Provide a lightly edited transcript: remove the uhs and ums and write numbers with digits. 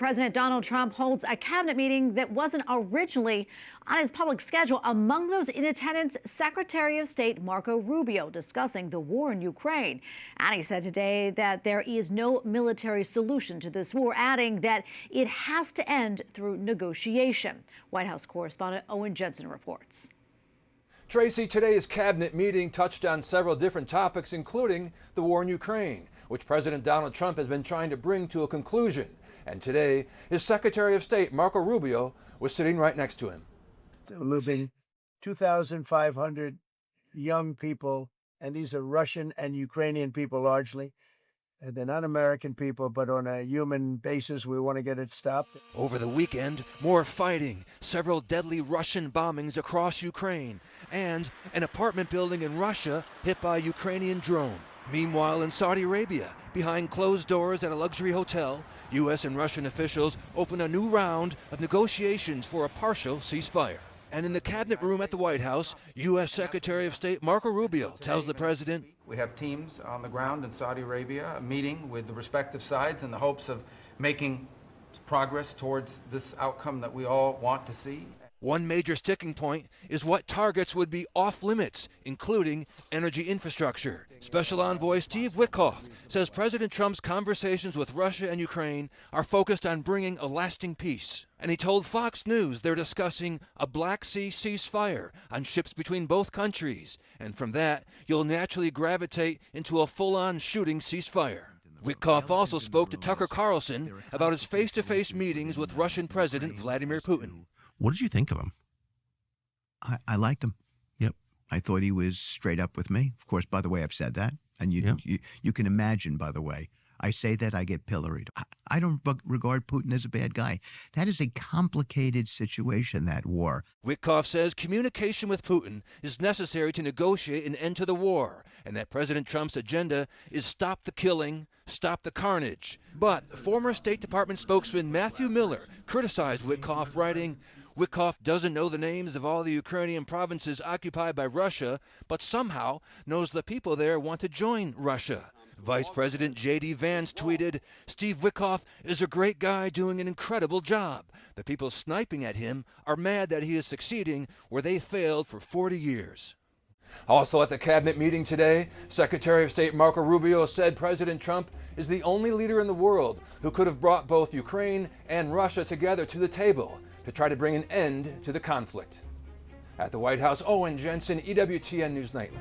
President Donald Trump holds a cabinet meeting that wasn't originally on his public schedule. Among those in attendance, Secretary of State Marco Rubio discussing the war in Ukraine. And he said today that there is no military solution to this war, adding that it has to end through negotiation. White House Correspondent Owen Jensen reports. Tracy, today's cabinet meeting touched on several different topics, including the war in Ukraine, which President Donald Trump has been trying to bring to a conclusion. And today, his Secretary of State, Marco Rubio, was sitting right next to him. Moving 2,500 young people, and these are Russian and Ukrainian people largely. And they're not American people, but on a human basis, we want to get it stopped. Over the weekend, more fighting, several deadly Russian bombings across Ukraine, and an apartment building in Russia hit by a Ukrainian drone. Meanwhile, in Saudi Arabia, behind closed doors at a luxury hotel, U.S. and Russian officials open a new round of negotiations for a partial ceasefire. And in the cabinet room at the White House, U.S. Secretary of State Marco Rubio tells the president, "We have teams on the ground in Saudi Arabia meeting with the respective sides in the hopes of making progress towards this outcome that we all want to see." One major sticking point is what targets would be off limits, including energy infrastructure. Special Envoy Steve Witkoff says President Trump's conversations with Russia and Ukraine are focused on bringing a lasting peace. And he told Fox News they're discussing a Black Sea ceasefire on ships between both countries. And from that, you'll naturally gravitate into a full-on shooting ceasefire. Witkoff also spoke to Tucker Carlson about his face-to-face meetings with Russian President Vladimir Putin. What did you think of him? I liked him. Yep. I thought he was straight up with me. Of course, by the way, I've said that. And you can imagine, by the way, I say that, I get pilloried. I don't regard Putin as a bad guy. That is a complicated situation, that war. Witkoff says communication with Putin is necessary to negotiate an end to the war, and that President Trump's agenda is stop the killing, stop the carnage. But former State Department spokesman Matthew Miller criticized Witkoff, writing, "Witkoff doesn't know the names of all the Ukrainian provinces occupied by Russia, but somehow knows the people there want to join Russia." Vice President J.D. Vance tweeted, "Steve Witkoff is a great guy doing an incredible job. The people sniping at him are mad that he is succeeding where they failed for 40 years. Also at the cabinet meeting today, Secretary of State Marco Rubio said President Trump is the only leader in the world who could have brought both Ukraine and Russia together to the table to try to bring an end to the conflict. At the White House, Owen Jensen, EWTN News Nightly.